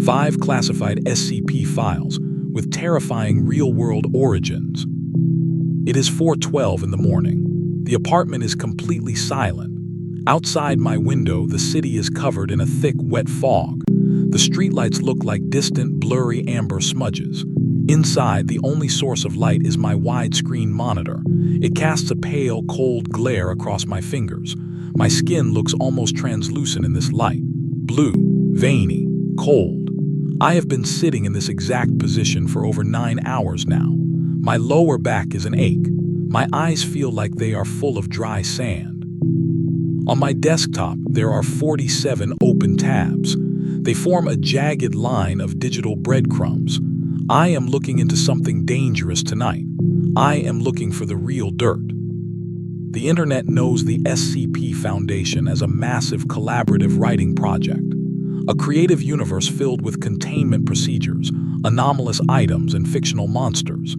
5 classified SCP files with terrifying real-world origins. It is 4:12 in the morning. The apartment is completely silent. Outside my window, the city is covered in a thick, wet fog. The streetlights look like distant, blurry amber smudges. Inside, the only source of light is my widescreen monitor. It casts a pale, cold glare across my fingers. My skin looks almost translucent in this light. Blue, veiny, cold. I have been sitting in this exact position for over 9 hours now. My lower back is an ache. My eyes feel like they are full of dry sand. On my desktop, there are 47 open tabs. They form a jagged line of digital breadcrumbs. I am looking into something dangerous tonight. I am looking for the real dirt. The internet knows the SCP Foundation as a massive collaborative writing project, a creative universe filled with containment procedures, anomalous items, and fictional monsters.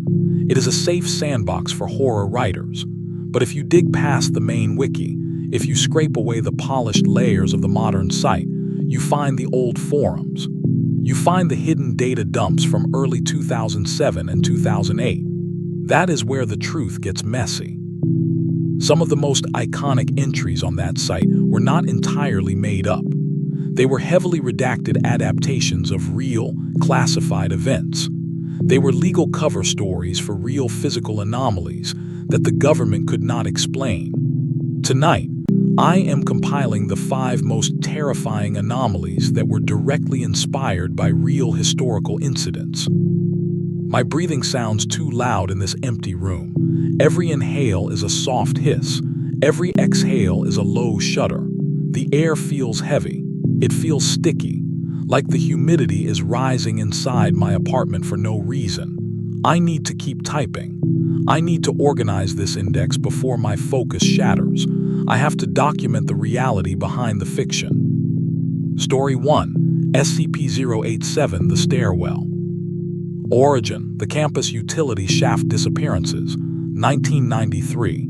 It is a safe sandbox for horror writers. But if you dig past the main wiki, if you scrape away the polished layers of the modern site, you find the old forums. You find the hidden data dumps from early 2007 and 2008. That is where the truth gets messy. Some of the most iconic entries on that site were not entirely made up. They were heavily redacted adaptations of real, classified events. They were legal cover stories for real physical anomalies that the government could not explain. Tonight, I am compiling the 5 most terrifying anomalies that were directly inspired by real historical incidents. My breathing sounds too loud in this empty room. Every inhale is a soft hiss. Every exhale is a low shudder. The air feels heavy. It feels sticky, like the humidity is rising inside my apartment for no reason. I need to keep typing. I need to organize this index before my focus shatters. I have to document the reality behind the fiction. Story 1, SCP-087, The Stairwell. Origin, the campus utility shaft disappearances, 1993.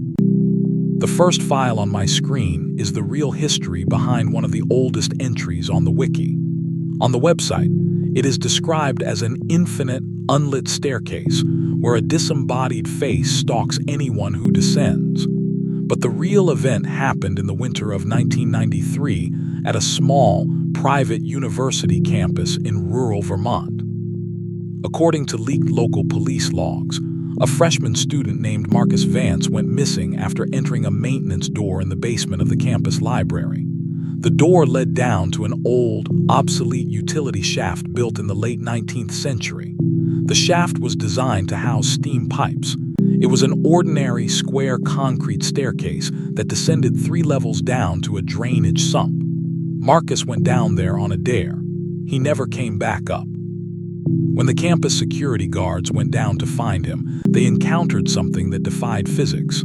The first file on my screen is the real history behind one of the oldest entries on the wiki. On the website, it is described as an infinite, unlit staircase where a disembodied face stalks anyone who descends. But the real event happened in the winter of 1993 at a small, private university campus in rural Vermont. According to leaked local police logs, a freshman student named Marcus Vance went missing after entering a maintenance door in the basement of the campus library. The door led down to an old, obsolete utility shaft built in the late 19th century. The shaft was designed to house steam pipes. It was an ordinary, square concrete staircase that descended 3 levels down to a drainage sump. Marcus went down there on a dare. He never came back up. When the campus security guards went down to find him, they encountered something that defied physics.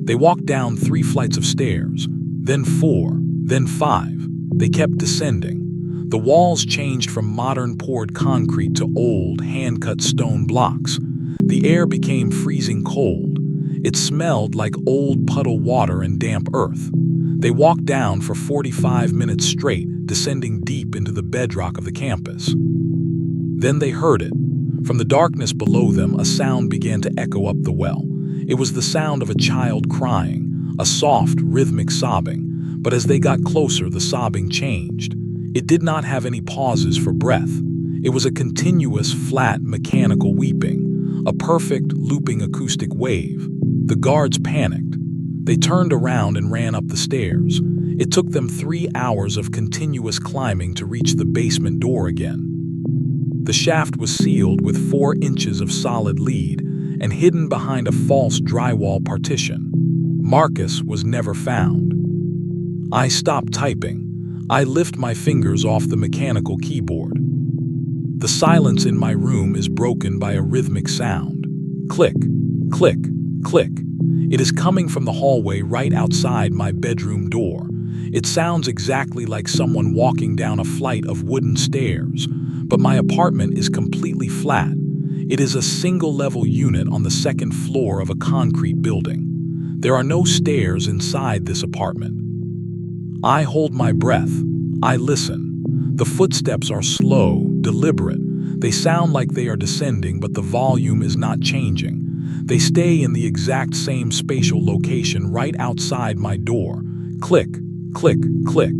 They walked down 3 flights of stairs, then 4, then 5. They kept descending. The walls changed from modern poured concrete to old, hand-cut stone blocks. The air became freezing cold. It smelled like old puddle water and damp earth. They walked down for 45 minutes straight, descending deep into the bedrock of the campus. Then they heard it. From the darkness below them, a sound began to echo up the well. It was the sound of a child crying, a soft, rhythmic sobbing. But as they got closer, the sobbing changed. It did not have any pauses for breath. It was a continuous, flat, mechanical weeping, a perfect, looping acoustic wave. The guards panicked. They turned around and ran up the stairs. It took them 3 hours of continuous climbing to reach the basement door again. The shaft was sealed with 4 inches of solid lead and hidden behind a false drywall partition. Marcus was never found. I stop typing. I lift my fingers off the mechanical keyboard. The silence in my room is broken by a rhythmic sound. Click, click, click. It is coming from the hallway right outside my bedroom door. It sounds exactly like someone walking down a flight of wooden stairs, but my apartment is completely flat. It is a single-level unit on the 2nd floor of a concrete building. There are no stairs inside this apartment. I hold my breath. I listen. The footsteps are slow, deliberate. They sound like they are descending, but the volume is not changing. They stay in the exact same spatial location right outside my door. Click, click, click.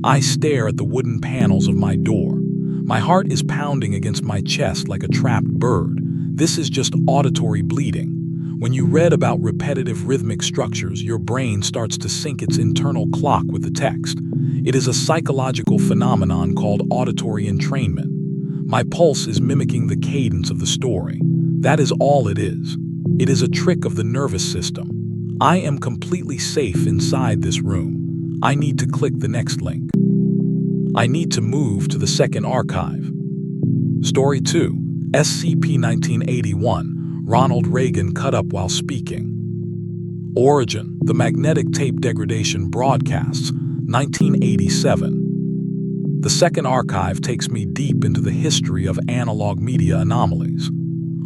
I stare at the wooden panels of my door. My heart is pounding against my chest like a trapped bird. This is just auditory bleeding. When you read about repetitive rhythmic structures, your brain starts to sync its internal clock with the text. It is a psychological phenomenon called auditory entrainment. My pulse is mimicking the cadence of the story. That is all it is. It is a trick of the nervous system. I am completely safe inside this room. I need to click the next link. I need to move to the second archive. Story 2, SCP-1981, Ronald Reagan cut up while speaking. Origin, the magnetic tape degradation broadcasts, 1987. The second archive takes me deep into the history of analog media anomalies.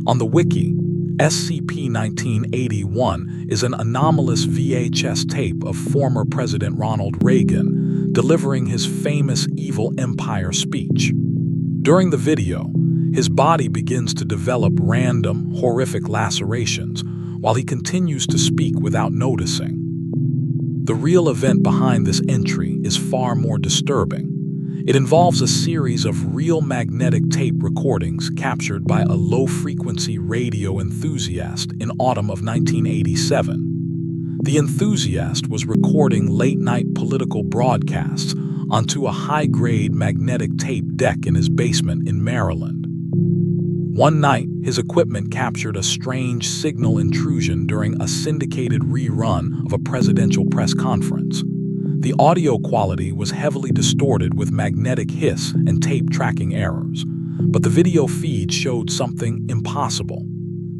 On the wiki, SCP-1981 is an anomalous VHS tape of former President Ronald Reagan delivering his famous Evil Empire speech. During the video, his body begins to develop random, horrific lacerations while he continues to speak without noticing. The real event behind this entry is far more disturbing. It involves a series of real magnetic tape recordings captured by a low-frequency radio enthusiast in autumn of 1987. The enthusiast was recording late-night political broadcasts onto a high-grade magnetic tape deck in his basement in Maryland. One night, his equipment captured a strange signal intrusion during a syndicated rerun of a presidential press conference. The audio quality was heavily distorted with magnetic hiss and tape tracking errors, but the video feed showed something impossible.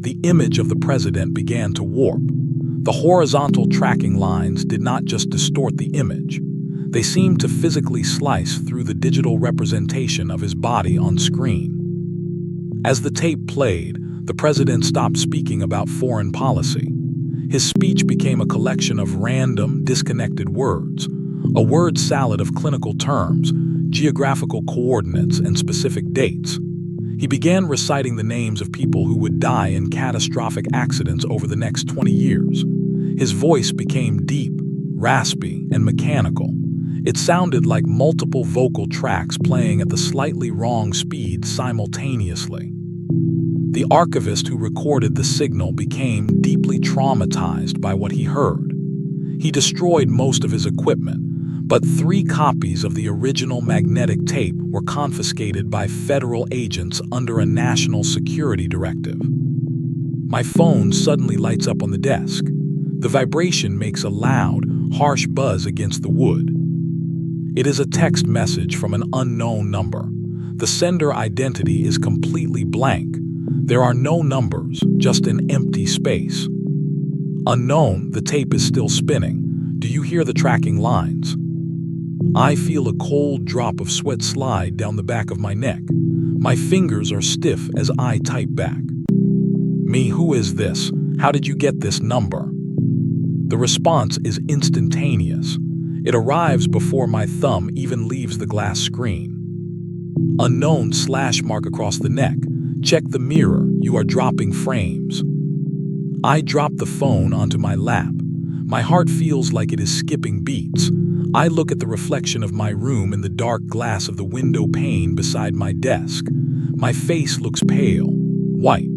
The image of the president began to warp. The horizontal tracking lines did not just distort the image. They seemed to physically slice through the digital representation of his body on screen. As the tape played, the president stopped speaking about foreign policy. His speech became a collection of random, disconnected words, a word salad of clinical terms, geographical coordinates, and specific dates. He began reciting the names of people who would die in catastrophic accidents over the next 20 years. His voice became deep, raspy, and mechanical. It sounded like multiple vocal tracks playing at the slightly wrong speed simultaneously. The archivist who recorded the signal became deeply traumatized by what he heard. He destroyed most of his equipment, but 3 copies of the original magnetic tape were confiscated by federal agents under a national security directive. My phone suddenly lights up on the desk. The vibration makes a loud, harsh buzz against the wood. It is a text message from an unknown number. The sender identity is completely blank. There are no numbers, just an empty space. Unknown, the tape is still spinning. Do you hear the tracking lines? I feel a cold drop of sweat slide down the back of my neck. My fingers are stiff as I type back. Me, who is this? How did you get this number? The response is instantaneous. It arrives before my thumb even leaves the glass screen. Unknown / across the neck. Check the mirror, you are dropping frames. I drop the phone onto my lap. My heart feels like it is skipping beats. I look at the reflection of my room in the dark glass of the window pane beside my desk. My face looks pale, white.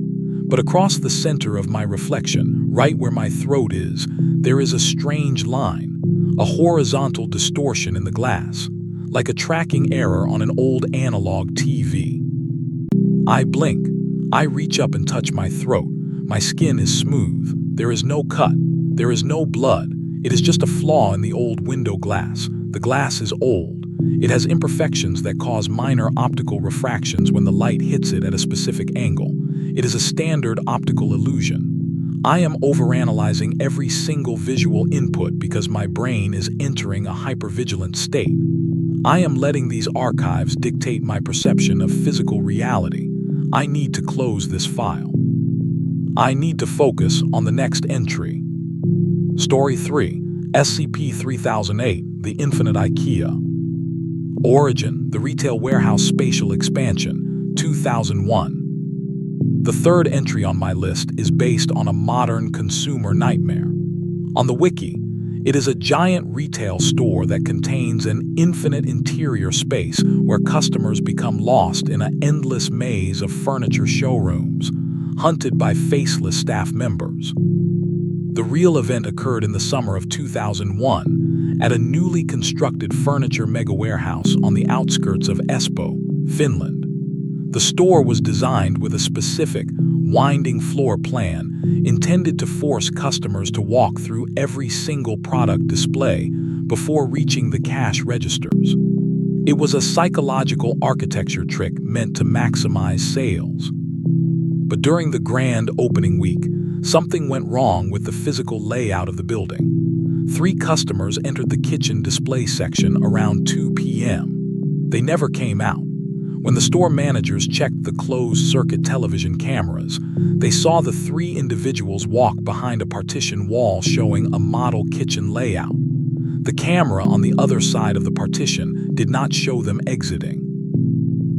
But across the center of my reflection, right where my throat is, there is a strange line, a horizontal distortion in the glass, like a tracking error on an old analog TV. I blink. I reach up and touch my throat. My skin is smooth. There is no cut. There is no blood. It is just a flaw in the old window glass. The glass is old. It has imperfections that cause minor optical refractions when the light hits it at a specific angle. It is a standard optical illusion. I am overanalyzing every single visual input because my brain is entering a hypervigilant state. I am letting these archives dictate my perception of physical reality. I need to close this file. I need to focus on the next entry. Story 3, SCP-3008, The Infinite IKEA. Origin, the Retail Warehouse Spatial Expansion, 2001. The third entry on my list is based on a modern consumer nightmare. On the wiki, it is a giant retail store that contains an infinite interior space where customers become lost in an endless maze of furniture showrooms, hunted by faceless staff members. The real event occurred in the summer of 2001 at a newly constructed furniture mega-warehouse on the outskirts of Espoo, Finland. The store was designed with a specific, winding floor plan intended to force customers to walk through every single product display before reaching the cash registers. It was a psychological architecture trick meant to maximize sales. But during the grand opening week, something went wrong with the physical layout of the building. 3 customers entered the kitchen display section around 2 p.m. They never came out. When the store managers checked the closed-circuit television cameras, they saw the 3 individuals walk behind a partition wall showing a model kitchen layout. The camera on the other side of the partition did not show them exiting.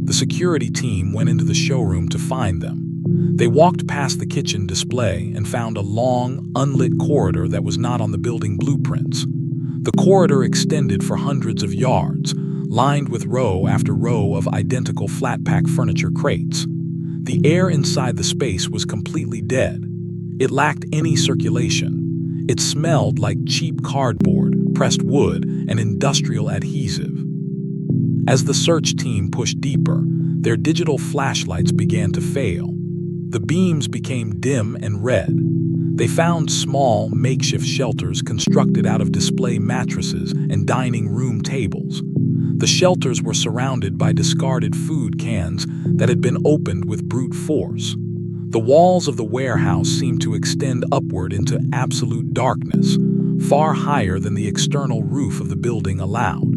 The security team went into the showroom to find them. They walked past the kitchen display and found a long, unlit corridor that was not on the building blueprints. The corridor extended for hundreds of yards, lined with row after row of identical flat-pack furniture crates. The air inside the space was completely dead. It lacked any circulation. It smelled like cheap cardboard, pressed wood, and industrial adhesive. As the search team pushed deeper, their digital flashlights began to fail. The beams became dim and red. They found small, makeshift shelters constructed out of display mattresses and dining room tables. The shelters were surrounded by discarded food cans that had been opened with brute force. The walls of the warehouse seemed to extend upward into absolute darkness, far higher than the external roof of the building allowed.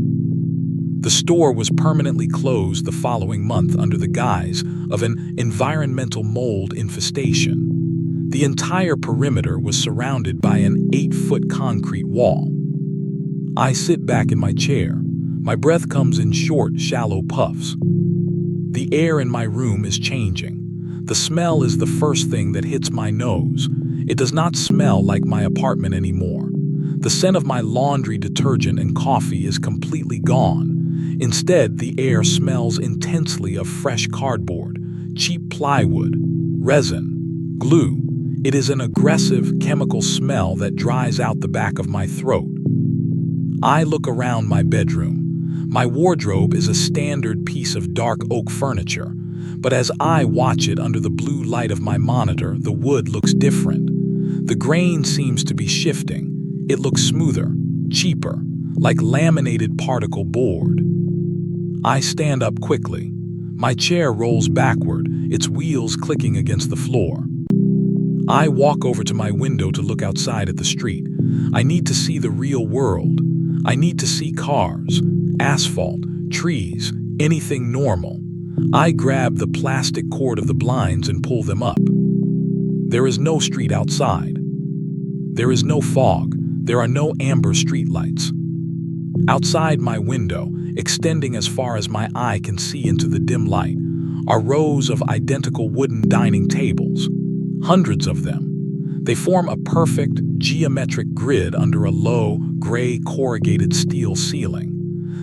The store was permanently closed the following month under the guise of an environmental mold infestation. The entire perimeter was surrounded by an 8-foot concrete wall. I sit back in my chair. My breath comes in short, shallow puffs. The air in my room is changing. The smell is the first thing that hits my nose. It does not smell like my apartment anymore. The scent of my laundry detergent and coffee is completely gone. Instead, the air smells intensely of fresh cardboard, cheap plywood, resin, glue. It is an aggressive chemical smell that dries out the back of my throat. I look around my bedroom. My wardrobe is a standard piece of dark oak furniture, but as I watch it under the blue light of my monitor, the wood looks different. The grain seems to be shifting. It looks smoother, cheaper, like laminated particle board. I stand up quickly. My chair rolls backward, its wheels clicking against the floor. I walk over to my window to look outside at the street. I need to see the real world. I need to see cars, asphalt, trees, anything normal. I grab the plastic cord of the blinds and pull them up. There is no street outside. There is no fog. There are no amber streetlights. Outside my window, extending as far as my eye can see into the dim light, are rows of identical wooden dining tables. Hundreds of them. They form a perfect, geometric grid under a low, gray corrugated steel ceiling.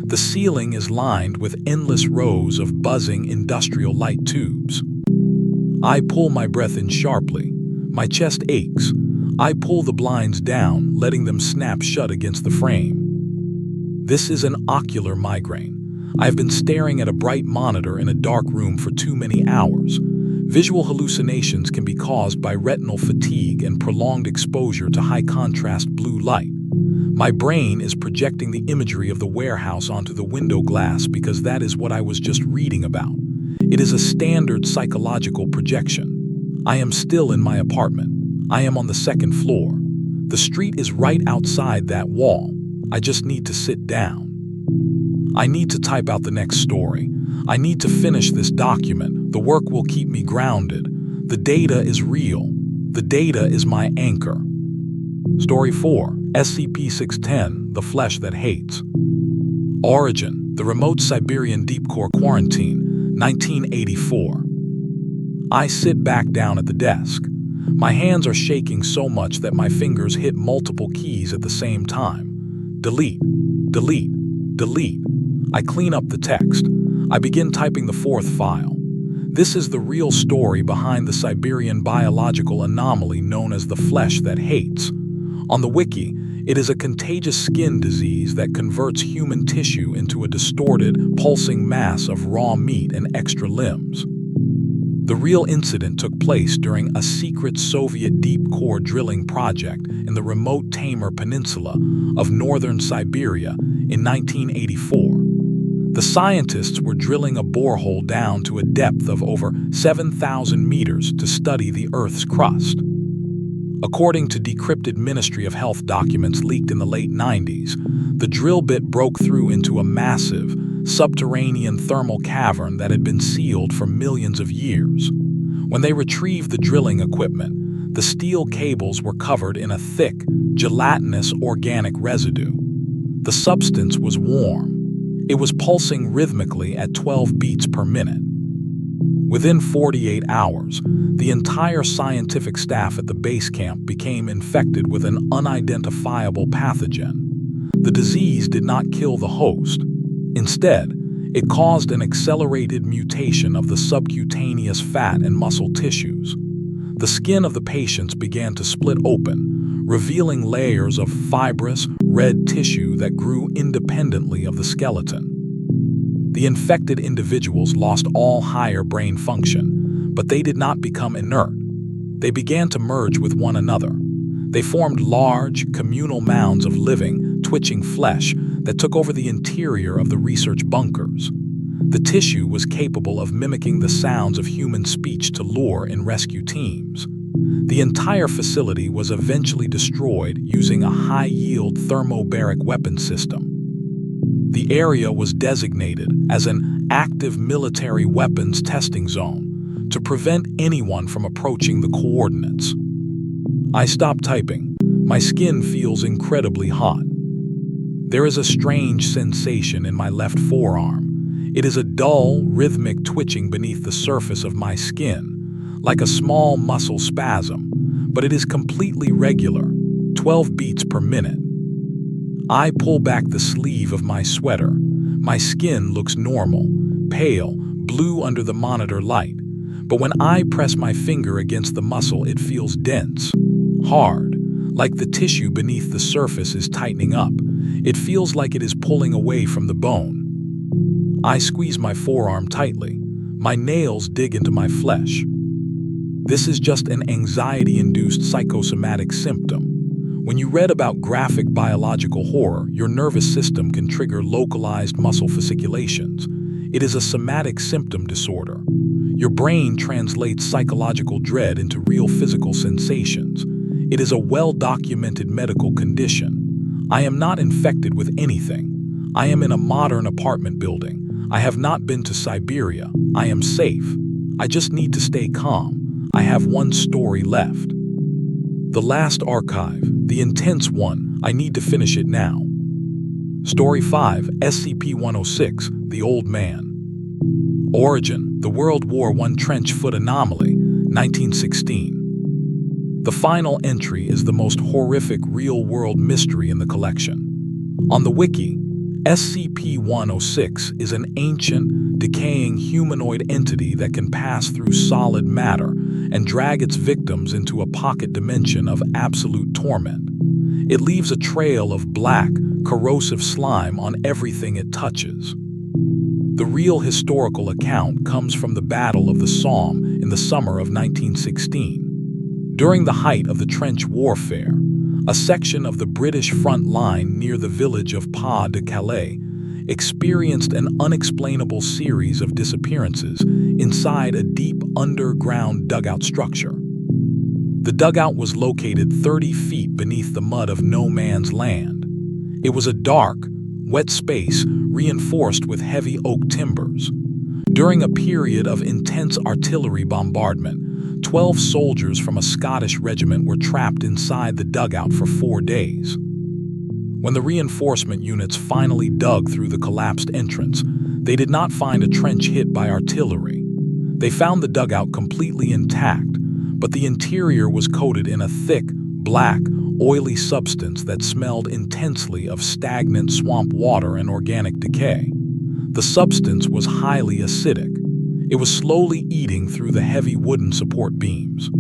The ceiling is lined with endless rows of buzzing industrial light tubes. I pull my breath in sharply. My chest aches. I pull the blinds down, letting them snap shut against the frame. This is an ocular migraine. I've been staring at a bright monitor in a dark room for too many hours. Visual hallucinations can be caused by retinal fatigue and prolonged exposure to high-contrast blue light. My brain is projecting the imagery of the warehouse onto the window glass because that is what I was just reading about. It is a standard psychological projection. I am still in my apartment. I am on the 2nd floor. The street is right outside that wall. I just need to sit down. I need to type out the next story. I need to finish this document. The work will keep me grounded. The data is real. The data is my anchor. Story 4, SCP-610, The Flesh That Hates. Origin. The Remote Siberian Deep Core Quarantine, 1984. I sit back down at the desk. My hands are shaking so much that my fingers hit multiple keys at the same time. Delete, delete, delete. I clean up the text. I begin typing the fourth file. This is the real story behind the Siberian biological anomaly known as the flesh that hates. On the wiki, it is a contagious skin disease that converts human tissue into a distorted, pulsing mass of raw meat and extra limbs. The real incident took place during a secret Soviet deep core drilling project in the remote Taimur Peninsula of northern Siberia in 1984. The scientists were drilling a borehole down to a depth of over 7,000 meters to study the Earth's crust. According to decrypted Ministry of Health documents leaked in the late 90s, the drill bit broke through into a massive, subterranean thermal cavern that had been sealed for millions of years. When they retrieved the drilling equipment, the steel cables were covered in a thick, gelatinous organic residue. The substance was warm. It was pulsing rhythmically at 12 beats per minute. Within 48 hours, the entire scientific staff at the base camp became infected with an unidentifiable pathogen. The disease did not kill the host. Instead, it caused an accelerated mutation of the subcutaneous fat and muscle tissues. The skin of the patients began to split open, revealing layers of fibrous, red tissue that grew independently of the skeleton. The infected individuals lost all higher brain function, but they did not become inert. They began to merge with one another. They formed large, communal mounds of living, twitching flesh that took over the interior of the research bunkers. The tissue was capable of mimicking the sounds of human speech to lure in rescue teams. The entire facility was eventually destroyed using a high-yield thermobaric weapon system. The area was designated as an active military weapons testing zone to prevent anyone from approaching the coordinates. I stop typing. My skin feels incredibly hot. There is a strange sensation in my left forearm. It is a dull, rhythmic twitching beneath the surface of my skin, like a small muscle spasm, but it is completely regular, 12 beats per minute. I pull back the sleeve of my sweater. My skin looks normal, pale, blue under the monitor light, but when I press my finger against the muscle, it feels dense, hard, like the tissue beneath the surface is tightening up. It feels like it is pulling away from the bone. I squeeze my forearm tightly. My nails dig into my flesh. This is just an anxiety-induced psychosomatic symptom. When you read about graphic biological horror, your nervous system can trigger localized muscle fasciculations. It is a somatic symptom disorder. Your brain translates psychological dread into real physical sensations. It is a well-documented medical condition. I am not infected with anything. I am in a modern apartment building. I have not been to Siberia. I am safe. I just need to stay calm. I have one story left. The last archive, the intense one. I need to finish it now. Story 5, SCP-106, The Old Man. Origin, the World War I Trench Foot Anomaly, 1916. The final entry is the most horrific real-world mystery in the collection. On the wiki, SCP-106 is an ancient, decaying humanoid entity that can pass through solid matter and drag its victims into a pocket dimension of absolute torment. It leaves a trail of black, corrosive slime on everything it touches. The real historical account comes from the Battle of the Somme in the summer of 1916. During the height of the trench warfare, a section of the British front line near the village of Pas-de-Calais experienced an unexplainable series of disappearances inside a deep underground dugout structure. The dugout was located 30 feet beneath the mud of no man's land. It was a dark, wet space reinforced with heavy oak timbers. During a period of intense artillery bombardment, 12 soldiers from a Scottish regiment were trapped inside the dugout for 4 days. When the reinforcement units finally dug through the collapsed entrance, they did not find a trench hit by artillery. They found the dugout completely intact, but the interior was coated in a thick, black, oily substance that smelled intensely of stagnant swamp water and organic decay. The substance was highly acidic. It was slowly eating through the heavy wooden support beams.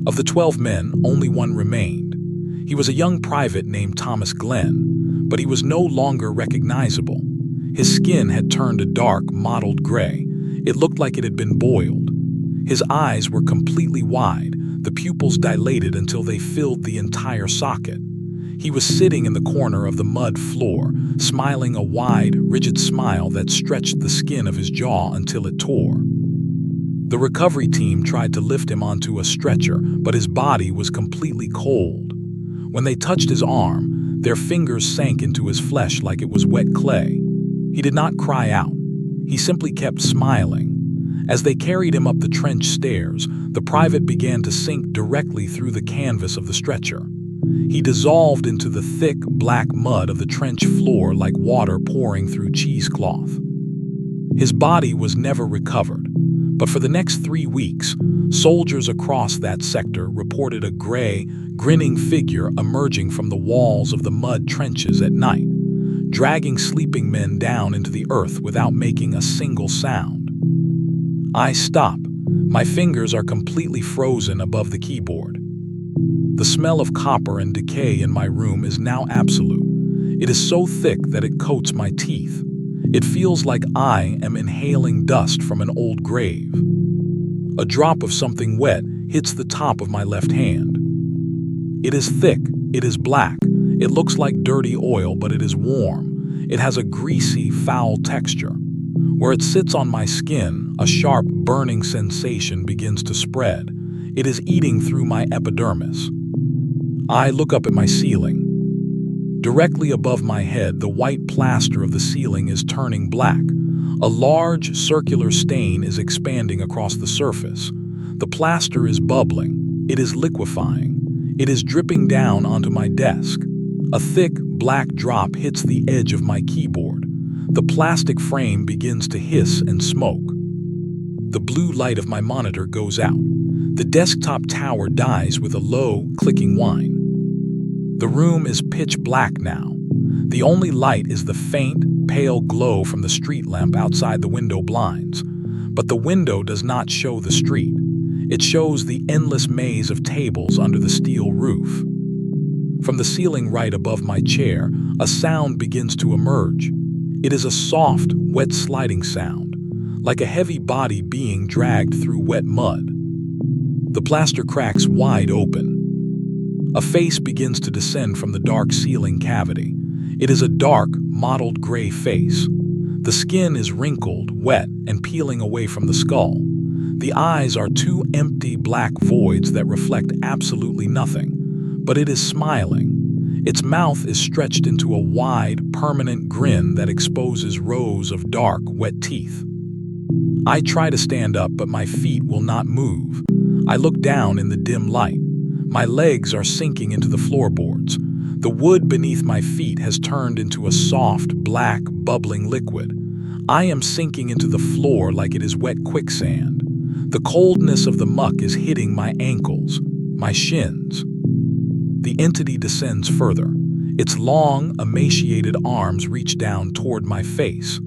Of the 12 men, only one remained. He was a young private named Thomas Glenn, but he was no longer recognizable. His skin had turned a dark, mottled gray. It looked like it had been boiled. His eyes were completely wide, the pupils dilated until they filled the entire socket. He was sitting in the corner of the mud floor, smiling a wide, rigid smile that stretched the skin of his jaw until it tore. The recovery team tried to lift him onto a stretcher, but his body was completely cold. When they touched his arm, their fingers sank into his flesh like it was wet clay. He did not cry out. He simply kept smiling. As they carried him up the trench stairs, the private began to sink directly through the canvas of the stretcher. He dissolved into the thick, black mud of the trench floor like water pouring through cheesecloth. His body was never recovered, but for the next 3 weeks, soldiers across that sector reported a gray, grinning figure emerging from the walls of the mud trenches at night, dragging sleeping men down into the earth without making a single sound. I stop. My fingers are completely frozen above the keyboard. The smell of copper and decay in my room is now absolute. It is so thick that it coats my teeth. It feels like I am inhaling dust from an old grave. A drop of something wet hits the top of my left hand. It is thick. It is black. It looks like dirty oil, but it is warm. It has a greasy, foul texture. Where it sits on my skin, a sharp, burning sensation begins to spread. It is eating through my epidermis. I look up at my ceiling. Directly above my head, the white plaster of the ceiling is turning black. A large, circular stain is expanding across the surface. The plaster is bubbling. It is liquefying. It is dripping down onto my desk. A thick, black drop hits the edge of my keyboard. The plastic frame begins to hiss and smoke. The blue light of my monitor goes out. The desktop tower dies with a low, clicking whine. The room is pitch black now. The only light is the faint, pale glow from the street lamp outside the window blinds. But the window does not show the street. It shows the endless maze of tables under the steel roof. From the ceiling right above my chair, a sound begins to emerge. It is a soft, wet sliding sound, like a heavy body being dragged through wet mud. The plaster cracks wide open. A face begins to descend from the dark ceiling cavity. It is a dark, mottled gray face. The skin is wrinkled, wet, and peeling away from the skull. The eyes are two empty black voids that reflect absolutely nothing, but it is smiling. Its mouth is stretched into a wide, permanent grin that exposes rows of dark, wet teeth. I try to stand up, but my feet will not move. I look down in the dim light. My legs are sinking into the floorboards. The wood beneath my feet has turned into a soft, black, bubbling liquid. I am sinking into the floor like it is wet quicksand. The coldness of the muck is hitting my ankles, my shins. The entity descends further. Its long, emaciated arms reach down toward my face.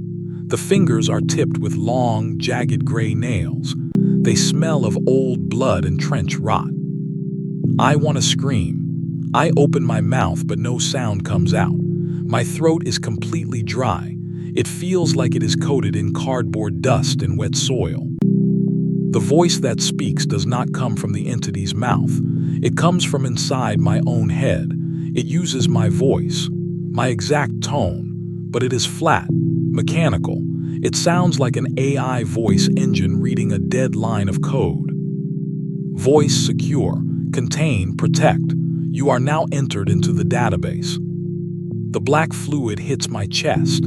The fingers are tipped with long, jagged gray nails. They smell of old blood and trench rot. I want to scream. I open my mouth, but no sound comes out. My throat is completely dry. It feels like it is coated in cardboard dust and wet soil. The voice that speaks does not come from the entity's mouth. It comes from inside my own head. It uses my voice, my exact tone, but it is flat, mechanical. It sounds like an AI voice engine reading a dead line of code. Voice secure, contain, protect. You are now entered into the database. The black fluid hits my chest.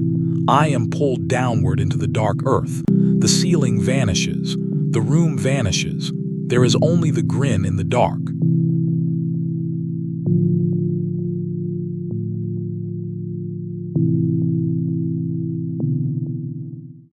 I am pulled downward into the dark earth. The ceiling vanishes. The room vanishes. There is only the grin in the dark.